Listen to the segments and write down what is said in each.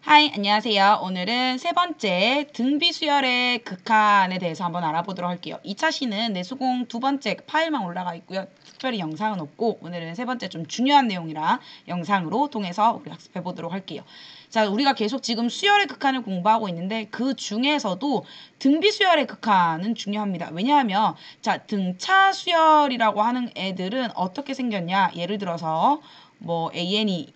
하이, 안녕하세요. 오늘은 세 번째 등비수열의 극한에 대해서 한번 알아보도록 할게요. 2차 시는 내수공 두 번째 파일만 올라가 있고요. 특별히 영상은 없고 오늘은 세 번째 좀 중요한 내용이라 영상으로 통해서 우리 학습해 보도록 할게요. 자, 우리가 계속 지금 수열의 극한을 공부하고 있는데 그 중에서도 등비수열의 극한은 중요합니다. 왜냐하면 자, 등차 수열이라고 하는 애들은 어떻게 생겼냐? 예를 들어서 뭐 AN이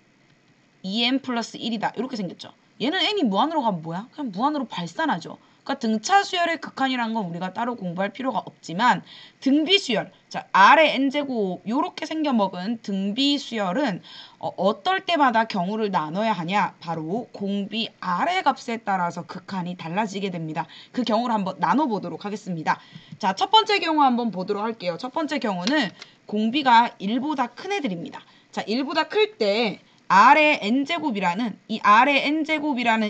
2n 플러스 1이다. 이렇게 생겼죠. 얘는 n이 무한으로 가면 뭐야? 그냥 무한으로 발산하죠. 그러니까 등차 수열의 극한이라는 건 우리가 따로 공부할 필요가 없지만 등비 수열, 자 R의 n제곱 이렇게 생겨먹은 등비 수열은 어떨 때마다 경우를 나눠야 하냐? 바로 공비 R의 값에 따라서 극한이 달라지게 됩니다. 그 경우를 한번 나눠보도록 하겠습니다. 자, 첫 번째 경우 한번 보도록 할게요. 첫 번째 경우는 공비가 1보다 큰 애들입니다. 자, 1보다 클 때 R의 n제곱이라는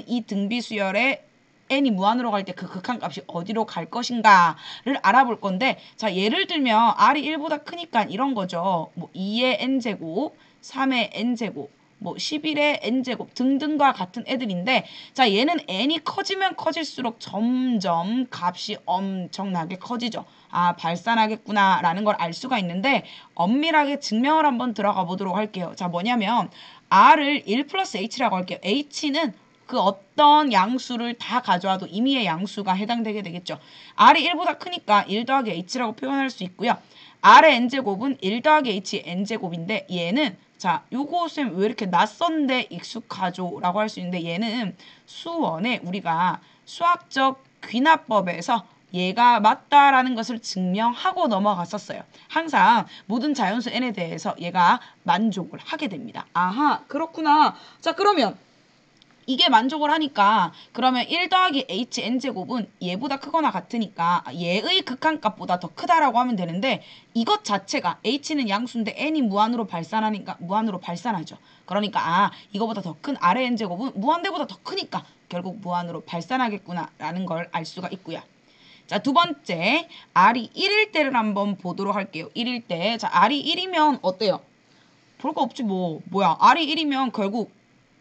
이 등비 수열의 n이 무한으로 갈 때 그 극한값이 어디로 갈 것인가를 알아볼 건데, 자 예를 들면 R이 1보다 크니까 이런 거죠. 뭐 2의 n제곱, 3의 n제곱, 뭐 11의 n제곱 등등과 같은 애들인데, 자 얘는 n이 커지면 커질수록 점점 값이 엄청나게 커지죠. 아, 발산하겠구나 라는 걸 알 수가 있는데 엄밀하게 증명을 한번 들어가 보도록 할게요. 자, 뭐냐면 R을 1 플러스 H라고 할게요. H는 그 어떤 양수를 다 가져와도 임의의 양수가 해당되게 되겠죠. R이 1보다 크니까 1 더하기 H라고 표현할 수 있고요. R의 n제곱은 1 더하기 H의 n제곱인데 얘는 자, 요거 쌤 왜 이렇게 낯선데 익숙하죠? 라고 할 수 있는데 얘는 수원에 우리가 수학적 귀납법에서 얘가 맞다라는 것을 증명하고 넘어갔었어요. 항상 모든 자연수 n에 대해서 얘가 만족을 하게 됩니다. 아하, 그렇구나. 자, 그러면 이게 만족을 하니까 그러면 1 더하기 h n제곱은 얘보다 크거나 같으니까 얘의 극한값보다 더 크다라고 하면 되는데, 이것 자체가 h는 양수인데 n이 무한으로 발산하니까 무한으로 발산하죠. 그러니까 이거보다 더 큰 R의 n제곱은 무한대보다 더 크니까 결국 무한으로 발산하겠구나 라는 걸 알 수가 있고요. 자, 두 번째, R이 1일 때를 한번 보도록 할게요. 1일 때. 자, R이 1이면 어때요? 볼 거 없지 뭐. 뭐야. R이 1이면 결국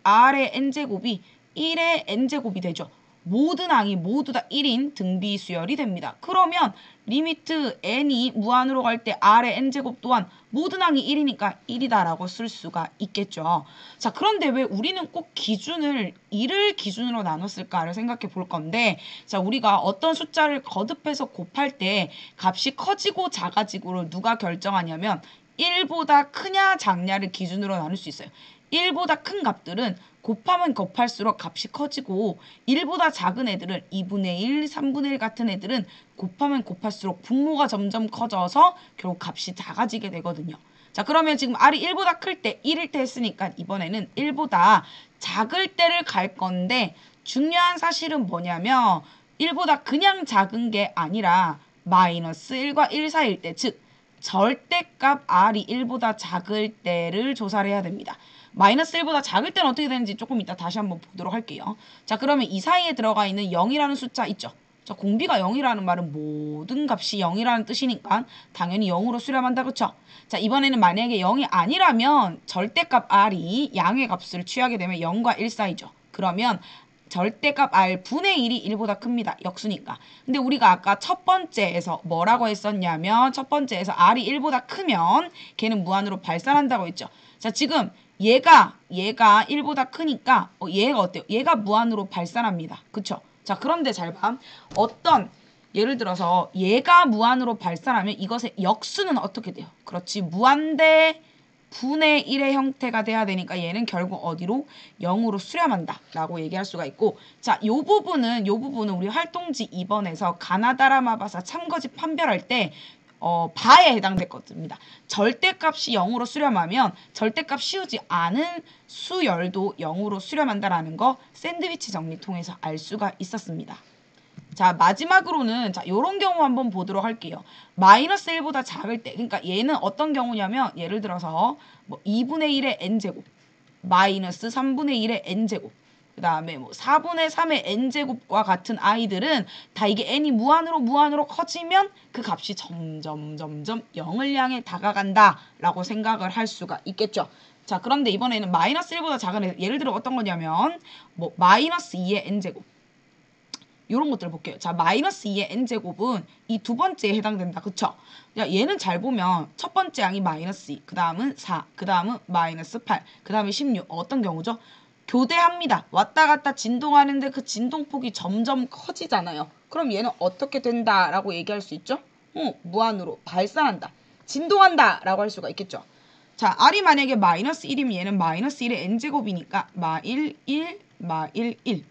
R의 n제곱이 1의 n제곱이 되죠. 모든 항이 모두 다 1인 등비 수열이 됩니다. 그러면 리미트 n이 무한으로 갈 때 R의 n제곱 또한 모든 항이 1이니까 1이다라고 쓸 수가 있겠죠. 자, 그런데 왜 우리는 꼭 기준을 1을 기준으로 나눴을까를 생각해 볼 건데, 자, 우리가 어떤 숫자를 거듭해서 곱할 때 값이 커지고 작아지고를 누가 결정하냐면 1보다 크냐 작냐를 기준으로 나눌 수 있어요. 1보다 큰 값들은 곱하면 곱할수록 값이 커지고 1보다 작은 애들은 2분의 1, 3분의 1 같은 애들은 곱하면 곱할수록 분모가 점점 커져서 결국 값이 작아지게 되거든요. 자, 그러면 지금 R이 1보다 클 때 1일 때 했으니까 이번에는 1보다 작을 때를 갈 건데, 중요한 사실은 뭐냐면 1보다 그냥 작은 게 아니라 마이너스 1과 1 사이일 때, 즉 절대값 R이 1보다 작을 때를 조사를 해야 됩니다. 마이너스 1보다 작을 때는 어떻게 되는지 조금 이따 다시 한번 보도록 할게요. 자, 그러면 이 사이에 들어가 있는 0이라는 숫자 있죠? 자, 공비가 0이라는 말은 모든 값이 0이라는 뜻이니까 당연히 0으로 수렴한다, 그쵸? 자, 이번에는 만약에 0이 아니라면 절대값 R이 양의 값을 취하게 되면 0과 1 사이죠. 그러면 절대값 R 분의 1이 1보다 큽니다. 역수니까. 근데 우리가 아까 첫 번째에서 뭐라고 했었냐면, 첫 번째에서 R이 1보다 크면 걔는 무한으로 발산한다고 했죠. 자, 지금 얘가 1보다 크니까 얘가 어때요? 얘가 무한으로 발산합니다. 그쵸? 자, 그런데 잘 봐. 예를 들어서 얘가 무한으로 발산하면 이것의 역수는 어떻게 돼요? 그렇지. 무한대 분의 1의 형태가 돼야 되니까 얘는 결국 어디로? 0으로 수렴한다 라고 얘기할 수가 있고, 자, 요 부분은 우리 활동지 2번에서 가나다라마바사 참거짓 판별할 때 바에 해당될 것입니다. 절대값이 0으로 수렴하면 절대값 씌우지 않은 수열도 0으로 수렴한다라는 거 샌드위치 정리 통해서 알 수가 있었습니다. 자, 마지막으로는 자, 요런 경우 한번 보도록 할게요. 마이너스 1보다 작을 때, 그러니까 얘는 어떤 경우냐면 예를 들어서 뭐 2분의 1의 n제곱, 마이너스 3분의 1의 n제곱, 그 다음에 뭐 4분의 3의 n제곱과 같은 아이들은 다 이게 n이 무한으로 커지면 그 값이 점점 0을 향해 다가간다 라고 생각을 할 수가 있겠죠. 자, 그런데 이번에는 마이너스 1보다 작은 애, 예를 들어 어떤 거냐면 뭐 마이너스 2의 n제곱 이런 것들을 볼게요. 자, 마이너스 2의 n제곱은 이 두 번째에 해당된다. 그쵸? 야, 얘는 잘 보면 첫 번째 양이 마이너스 2, 그 다음은 4, 그 다음은 마이너스 8, 그 다음에 16. 어떤 경우죠? 교대합니다. 왔다 갔다 진동하는데 그 진동폭이 점점 커지잖아요. 그럼 얘는 어떻게 된다라고 얘기할 수 있죠? 무한으로 발산한다. 진동한다 라고 할 수가 있겠죠. 자, R이 만약에 마이너스 1이면 얘는 마이너스 1의 n제곱이니까 마1, 1, 마1, 1.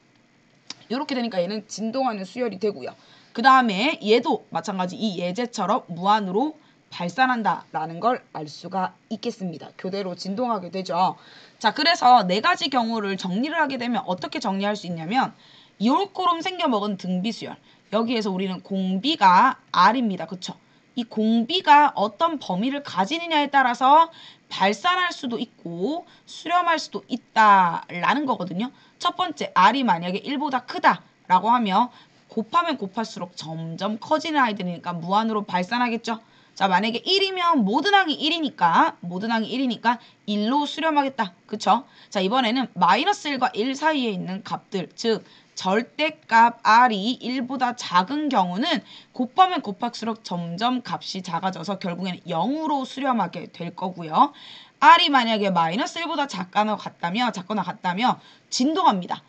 이렇게 되니까 얘는 진동하는 수열이 되고요. 그 다음에 얘도 마찬가지 이 예제처럼 무한으로 발산한다라는 걸 알 수가 있겠습니다. 교대로 진동하게 되죠. 자, 그래서 네 가지 경우를 정리를 하게 되면 어떻게 정리할 수 있냐면 이올코롬 생겨먹은 등비수열. 여기에서 우리는 공비가 R입니다. 그쵸? 이 공비가 어떤 범위를 가지느냐에 따라서 발산할 수도 있고 수렴할 수도 있다라는 거거든요. 첫 번째, R이 만약에 1보다 크다라고 하면 곱하면 곱할수록 점점 커지는 아이들이니까 무한으로 발산하겠죠. 자, 만약에 1이면 모든 항이 1이니까 1로 수렴하겠다. 그쵸? 자, 이번에는 마이너스 1과 1 사이에 있는 값들, 즉 절대값 R이 1보다 작은 경우는 곱하면 곱할수록 점점 값이 작아져서 결국에는 0으로 수렴하게 될 거고요. R이 만약에 마이너스 1보다 작거나 같다면 진동합니다.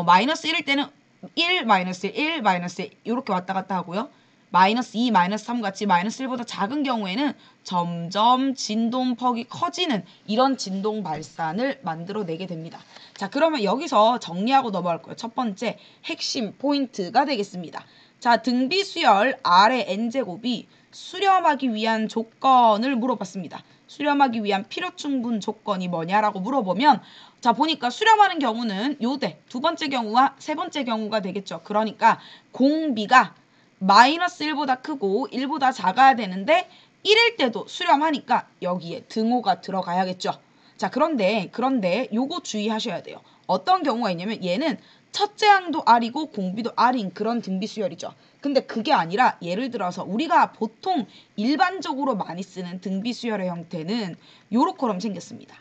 마이너스 1일 때는 1, 마이너스 1, 마이너스 1 이렇게 왔다 갔다 하고요. 마이너스 2, 마이너스 3 같이 마이너스 1보다 작은 경우에는 점점 진동폭이 커지는 이런 진동 발산을 만들어내게 됩니다. 자, 그러면 여기서 정리하고 넘어갈 거예요. 첫 번째 핵심 포인트가 되겠습니다. 자, 등비수열 R의 n제곱이 수렴하기 위한 조건을 물어봤습니다. 수렴하기 위한 필요충분 조건이 뭐냐라고 물어보면 자, 보니까 수렴하는 경우는 요대 두 번째 경우와 세 번째 경우가 되겠죠. 그러니까 공비가 마이너스 1보다 크고 1보다 작아야 되는데 1일 때도 수렴하니까 여기에 등호가 들어가야겠죠. 자, 그런데 요거 주의하셔야 돼요. 어떤 경우가 있냐면 얘는 첫째 항도 R이고 공비도 R인 그런 등비수열이죠. 근데 그게 아니라 예를 들어서 우리가 보통 일반적으로 많이 쓰는 등비수열의 형태는 요렇게럼 생겼습니다.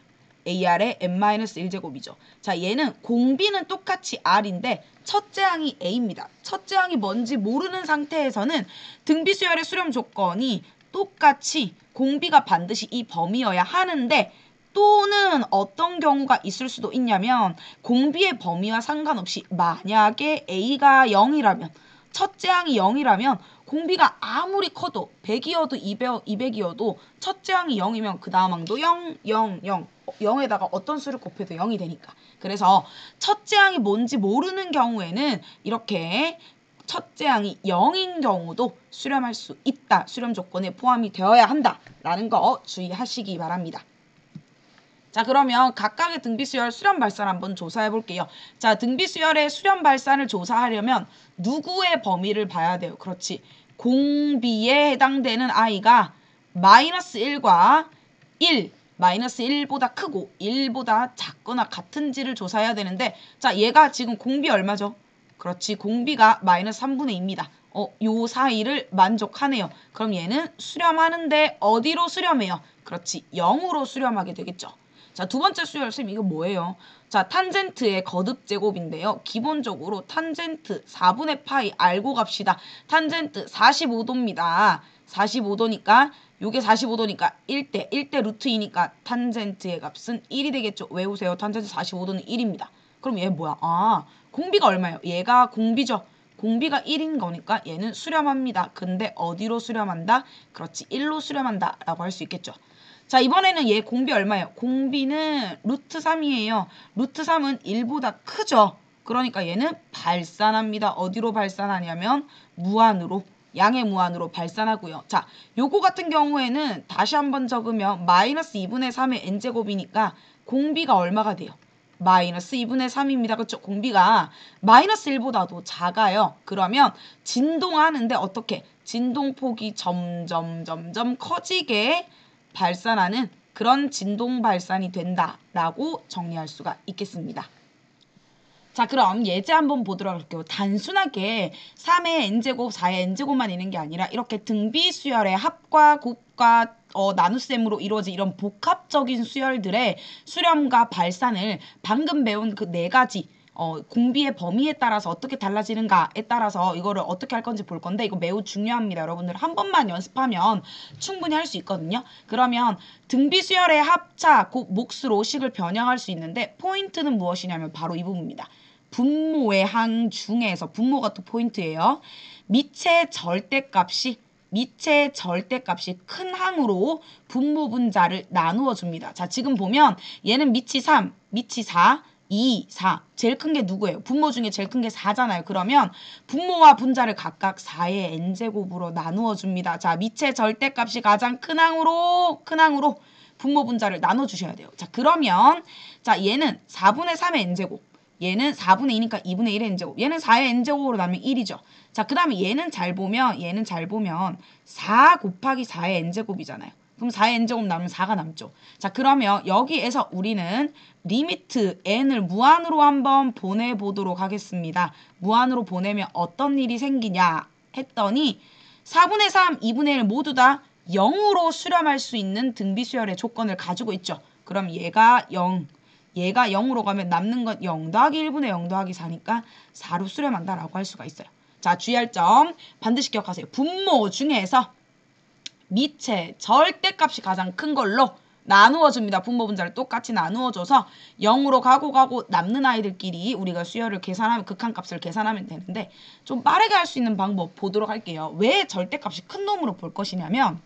AR의 n-1제곱이죠. 자, 얘는 공비는 똑같이 R인데 첫째 항이 A입니다. 첫째 항이 뭔지 모르는 상태에서는 등비수열의 수렴 조건이 똑같이 공비가 반드시 이 범위여야 하는데 또는 어떤 경우가 있을 수도 있냐면 공비의 범위와 상관없이 만약에 A가 0이라면 첫째 항이 0이라면 공비가 아무리 커도 100이어도 200이어도 첫째 항이 0이면 그 다음 항도 0, 0, 0 0에다가 어떤 수를 곱해도 0이 되니까. 그래서 첫째 항이 뭔지 모르는 경우에는 이렇게 첫째 항이 0인 경우도 수렴할 수 있다. 수렴 조건에 포함이 되어야 한다라는 거 주의하시기 바랍니다. 자, 그러면 각각의 등비수열 수렴 발산 한번 조사해 볼게요. 자, 등비수열의 수렴 발산을 조사하려면 누구의 범위를 봐야 돼요? 그렇지. 공비에 해당되는 아이가 마이너스 1과 1, 마이너스 1보다 크고 1보다 작거나 같은지를 조사해야 되는데 자, 얘가 지금 공비 얼마죠? 그렇지. 공비가 마이너스 3분의 2입니다. 요 사이를 만족하네요. 그럼 얘는 수렴하는데 어디로 수렴해요? 그렇지. 0으로 수렴하게 되겠죠. 자, 두 번째 수열, 선생님 이거 뭐예요? 자, 탄젠트의 거듭 제곱인데요. 기본적으로 탄젠트 4분의 파이 알고 갑시다. 탄젠트 45도입니다. 45도니까 요게 45도니까 1대 루트 2니까 탄젠트의 값은 1이 되겠죠. 외우세요. 탄젠트 45도는 1입니다. 그럼 얘 뭐야? 아, 공비가 얼마예요? 얘가 공비죠. 공비가 1인 거니까 얘는 수렴합니다. 근데 어디로 수렴한다? 그렇지. 1로 수렴한다 라고 할 수 있겠죠. 자, 이번에는 얘 공비 얼마예요? 공비는 루트 3이에요. 루트 3은 1보다 크죠. 그러니까 얘는 발산합니다. 어디로 발산하냐면 무한으로, 양의 무한으로 발산하고요. 자, 요거 같은 경우에는 다시 한번 적으면 마이너스 2분의 3의 n제곱이니까 공비가 얼마가 돼요? 마이너스 2분의 3입니다. 그렇죠? 공비가 마이너스 1보다도 작아요. 그러면 진동하는데 어떻게? 진동폭이 점점 커지게 발산하는 그런 진동 발산이 된다라고 정리할 수가 있겠습니다. 자, 그럼 예제 한번 보도록 할게요. 단순하게 3의 n제곱, 4의 n제곱만 있는 게 아니라 이렇게 등비수열의 합과 곱과 나눗셈으로 이루어진 이런 복합적인 수열들의 수렴과 발산을 방금 배운 그 네 가지 공비의 범위에 따라서 어떻게 달라지는가에 따라서 이거를 어떻게 할 건지 볼 건데 이거 매우 중요합니다. 여러분들 한 번만 연습하면 충분히 할 수 있거든요. 그러면 등비수열의 합차, 곱, 몫으로 식을 변형할 수 있는데 포인트는 무엇이냐면 바로 이 부분입니다. 분모의 항 중에서 분모가 또 포인트예요. 미체의 절대값이 큰 항으로 분모 분자를 나누어 줍니다. 자, 지금 보면 얘는 미치 3, 미치 4, 2, 4. 제일 큰 게 누구예요? 분모 중에 제일 큰 게 4잖아요. 그러면 분모와 분자를 각각 4의 n제곱으로 나누어 줍니다. 자, 미체 절대값이 가장 큰 항으로 분모 분자를 나눠 주셔야 돼요. 자, 그러면 자, 얘는 4분의 3의 n제곱. 얘는 4분의 2니까 2분의 1의 n제곱. 얘는 4의 n제곱으로 나누면 1이죠. 자, 그 다음에 얘는 잘 보면 4 곱하기 4의 n제곱이잖아요. 그럼 4의 n제곱 나누면 4가 남죠. 자, 그러면 여기에서 우리는 리미트 n을 무한으로 한번 보내보도록 하겠습니다. 무한으로 보내면 어떤 일이 생기냐 했더니 4분의 3, 2분의 1 모두 다 0으로 수렴할 수 있는 등비수열의 조건을 가지고 있죠. 그럼 얘가 0으로 가면 남는 건 0 더하기 1분의 0 더하기 4니까 4로 수렴한다라고 할 수가 있어요. 자, 주의할 점 반드시 기억하세요. 분모 중에서 미체 절대값이 가장 큰 걸로 나누어줍니다. 분모 분자를 똑같이 나누어줘서 0으로 가고 남는 아이들끼리 우리가 수열을 계산하면 극한값을 계산하면 되는데 좀 빠르게 할 수 있는 방법 보도록 할게요. 왜 절대값이 큰 놈으로 볼 것이냐면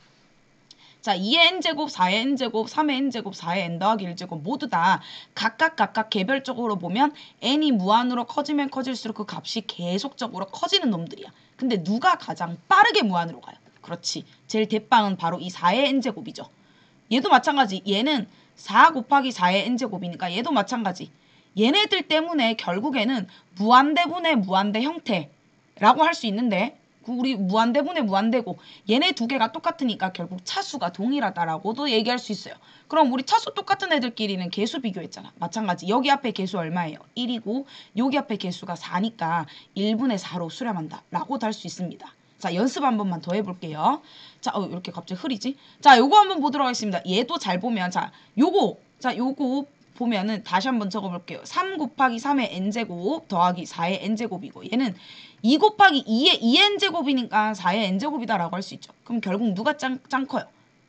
자, 2의 n제곱, 4의 n제곱, 3의 n제곱, 4의 n 더하기 1제곱 모두 다 각각 개별적으로 보면 n이 무한으로 커지면 커질수록 그 값이 계속적으로 커지는 놈들이야. 근데 누가 가장 빠르게 무한으로 가요? 그렇지. 제일 대빵은 바로 이 4의 n제곱이죠. 얘도 마찬가지. 얘는 4 곱하기 4의 n제곱이니까 얘도 마찬가지. 얘네들 때문에 결국에는 무한대분의 무한대 형태라고 할 수 있는데 우리 무한대분의 무한대고 얘네 두 개가 똑같으니까 결국 차수가 동일하다라고도 얘기할 수 있어요. 그럼 우리 차수 똑같은 애들끼리는 개수 비교했잖아. 마찬가지. 여기 앞에 개수 얼마예요? 1이고 여기 앞에 개수가 4니까 1분의 4로 수렴한다 라고도 할 수 있습니다. 자, 연습 한 번만 더 해볼게요. 자, 이렇게 갑자기 흐리지? 자, 요거 한번 보도록 하겠습니다. 얘도 잘 보면 요거 보면은 다시 한번 적어볼게요. 3 곱하기 3의 n제곱 더하기 4의 n제곱이고 얘는 2 곱하기 2의 2n제곱이니까 4의 n제곱이다라고 할 수 있죠. 그럼 결국 누가 짱 커요?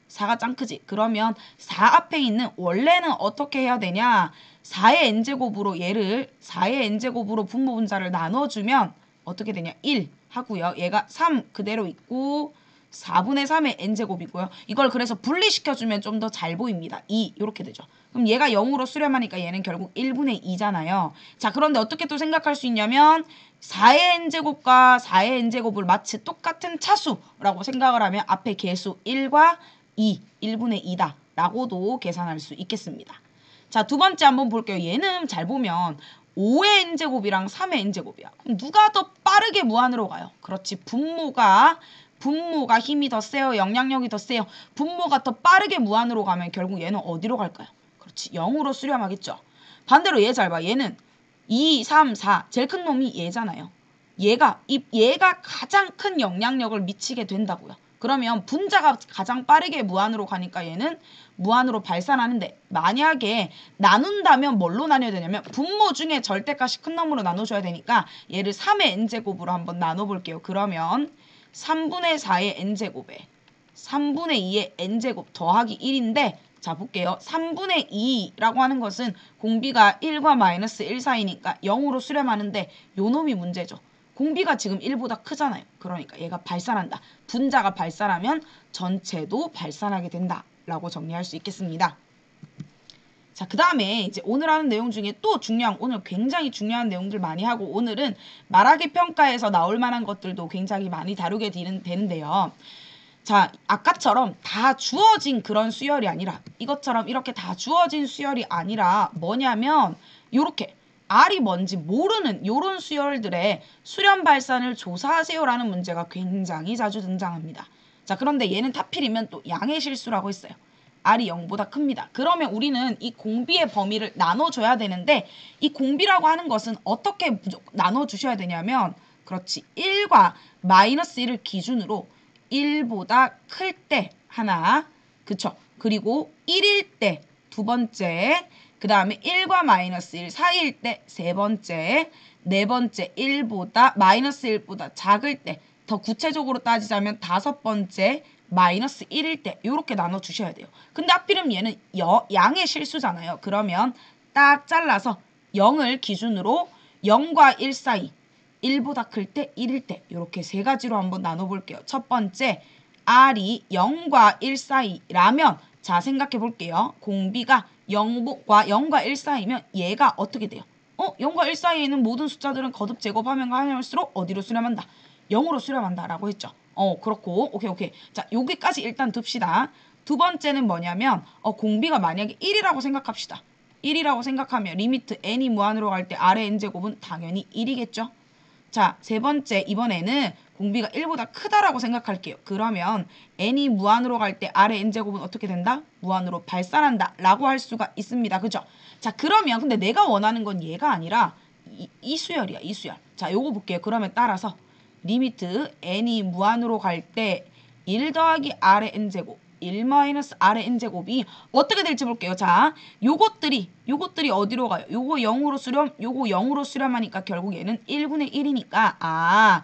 4가 짱 크지. 그러면 4 앞에 있는 원래는 어떻게 해야 되냐? 4의 n제곱으로 얘를 4의 n제곱으로 분모 분자를 나눠주면 어떻게 되냐? 1 하고요. 얘가 3 그대로 있고 4분의 3의 n제곱이고요. 이걸 그래서 분리시켜주면 좀 더 잘 보입니다. 2 이렇게 되죠. 그럼 얘가 0으로 수렴하니까 얘는 결국 1분의 2잖아요. 자, 그런데 어떻게 또 생각할 수 있냐면 4의 n제곱과 4의 n제곱을 마치 똑같은 차수라고 생각을 하면 앞에 개수 1과 2, 1분의 2다 라고도 계산할 수 있겠습니다. 자, 두 번째 한번 볼게요. 얘는 잘 보면 5의 n제곱이랑 3의 n제곱이야. 그럼 누가 더 빠르게 무한으로 가요? 그렇지. 분모가 힘이 더 세요? 영향력이 더 세요? 분모가 더 빠르게 무한으로 가면 결국 얘는 어디로 갈까요? 그렇지. 0으로 수렴하겠죠. 반대로 얘 잘 봐. 얘는 2, 3, 4. 제일 큰 놈이 얘잖아요. 얘가 가장 큰 영향력을 미치게 된다고요. 그러면 분자가 가장 빠르게 무한으로 가니까 얘는 무한으로 발산하는데 만약에 나눈다면 뭘로 나눠야 되냐면 분모 중에 절대값이 큰 놈으로 나눠줘야 되니까 얘를 3의 n제곱으로 한번 나눠볼게요. 그러면 3분의 4의 n제곱에 3분의 2의 n제곱 더하기 1인데 자, 볼게요. 3분의 2라고 하는 것은 공비가 1과 마이너스 1 사이니까 0으로 수렴하는데 요 놈이 문제죠. 공비가 지금 1보다 크잖아요. 그러니까 얘가 발산한다. 분자가 발산하면 전체도 발산하게 된다라고 정리할 수 있겠습니다. 자, 그 다음에 이제 오늘 하는 내용 중에 또 오늘 굉장히 중요한 내용들 많이 하고 오늘은 말하기 평가에서 나올 만한 것들도 굉장히 많이 다루게 되는데요. 자, 아까처럼 다 주어진 그런 수열이 아니라 이것처럼 이렇게 다 주어진 수열이 아니라 뭐냐면 요렇게 R이 뭔지 모르는 요런 수열들의 수렴 발산을 조사하세요라는 문제가 굉장히 자주 등장합니다. 자, 그런데 얘는 하필이면 또 양의 실수라고 했어요. R이 0보다 큽니다. 그러면 우리는 이 공비의 범위를 나눠줘야 되는데 이 공비라고 하는 것은 어떻게 나눠주셔야 되냐면 그렇지. 1과 마이너스 1을 기준으로 1보다 클 때 하나, 그쵸? 그리고 1일 때 두 번째, 그 다음에 1과 마이너스 1 사이일 때 세 번째, 네 번째 1보다 마이너스 1보다 작을 때 더 구체적으로 따지자면 다섯 번째 마이너스 1일 때 이렇게 나눠주셔야 돼요. 근데 하필이면 얘는 양의 실수잖아요. 그러면 딱 잘라서 0을 기준으로 0과 1 사이 1보다 클 때 1일 때 이렇게 세 가지로 한번 나눠볼게요. 첫 번째 R이 0과 1 사이라면 자 생각해 볼게요. 공비가 0과 1 사이면 얘가 어떻게 돼요? 0과 1 사이에 있는 모든 숫자들은 거듭 제곱하면 할수록 어디로 수렴한다? 0으로 수렴한다 라고 했죠. 그렇고 오케이. 자 여기까지 일단 둡시다. 두 번째는 뭐냐면 공비가 만약에 1이라고 생각합시다. 1이라고 생각하면 리미트 n이 무한으로 갈 때 R의 n제곱은 당연히 1이겠죠. 자, 세 번째 이번에는 공비가 1보다 크다라고 생각할게요. 그러면 n이 무한으로 갈 때 R의 n제곱은 어떻게 된다? 무한으로 발산한다 라고 할 수가 있습니다. 그죠? 자, 그러면 근데 내가 원하는 건 얘가 아니라 이 수열이야. 이 수열. 자, 요거 볼게요. 그러면 따라서 리미트 n이 무한으로 갈 때 1 더하기 R의 n제곱 1 마이너스 R의 n제곱이 어떻게 될지 볼게요. 자, 요것들이 어디로 가요? 요거 0으로 수렴, 요거 0으로 수렴하니까 결국 얘는 1분의 1이니까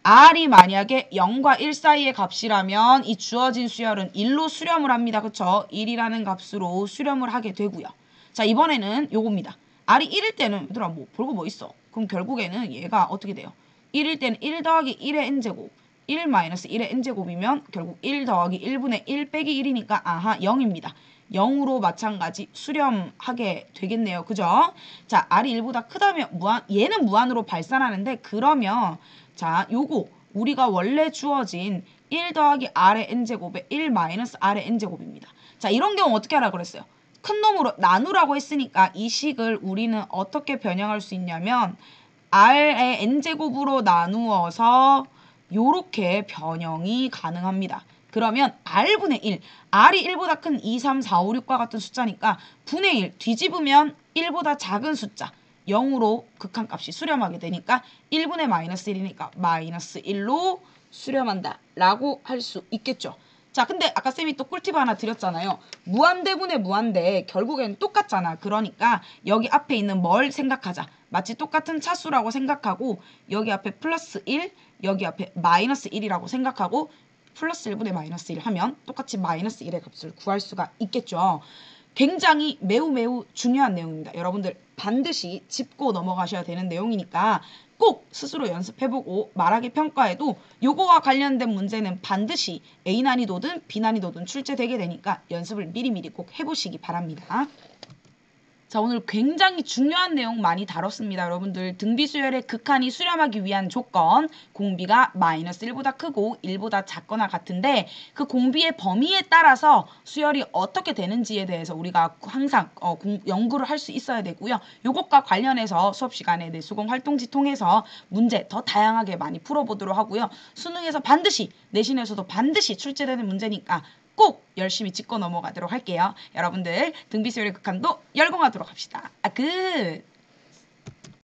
R이 만약에 0과 1 사이의 값이라면 이 주어진 수열은 1로 수렴을 합니다. 그쵸? 1이라는 값으로 수렴을 하게 되고요. 자, 이번에는 요겁니다. R이 1일 때는 얘들아 뭐 볼거 뭐 있어? 그럼 결국에는 얘가 어떻게 돼요? 1일 때는 1 더하기 1의 n제곱 1 마이너스 1의 n제곱이면 결국 1 더하기 1분의 1 빼기 1이니까 0입니다. 0으로 마찬가지 수렴하게 되겠네요. 그죠? 자, R이 1보다 크다면 얘는 무한으로 발산하는데 그러면 자, 요거 우리가 원래 주어진 1 더하기 R의 n제곱에 1 마이너스 R의 n제곱입니다. 자, 이런 경우 어떻게 하라 그랬어요? 큰 놈으로 나누라고 했으니까 이 식을 우리는 어떻게 변형할 수 있냐면 R의 n제곱으로 나누어서 요렇게 변형이 가능합니다. 그러면 R분의 1, R이 1보다 큰 2, 3, 4, 5, 6과 같은 숫자니까 분의 1 뒤집으면 1보다 작은 숫자 0으로 극한값이 수렴하게 되니까 1분의 마이너스 1이니까 마이너스 1로 수렴한다 라고 할 수 있겠죠. 자, 근데 아까 쌤이 또 꿀팁 하나 드렸잖아요. 무한대분의 무한대 결국엔 똑같잖아. 그러니까 여기 앞에 있는 뭘 생각하자. 마치 똑같은 차수라고 생각하고 여기 앞에 플러스 1, 여기 앞에 마이너스 1이라고 생각하고 플러스 1분의 마이너스 1 하면 똑같이 마이너스 1의 값을 구할 수가 있겠죠. 굉장히 매우 중요한 내용입니다. 여러분들 반드시 짚고 넘어가셔야 되는 내용이니까 꼭 스스로 연습해보고 말하기 평가에도 요거와 관련된 문제는 반드시 A 난이도든 B 난이도든 출제되게 되니까 연습을 미리미리 꼭 해보시기 바랍니다. 자, 오늘 굉장히 중요한 내용 많이 다뤘습니다. 여러분들 등비수열의 극한이 수렴하기 위한 조건 공비가 마이너스 1보다 크고 1보다 작거나 같은데 그 공비의 범위에 따라서 수열이 어떻게 되는지에 대해서 우리가 항상 연구를 할 수 있어야 되고요. 요것과 관련해서 수업 시간에 내수공 활동지 통해서 문제 더 다양하게 많이 풀어보도록 하고요. 수능에서 반드시 내신에서도 반드시 출제되는 문제니까 꼭 열심히 짚고 넘어가도록 할게요. 여러분들 등비수열의 극한도 열공하도록 합시다. 끝!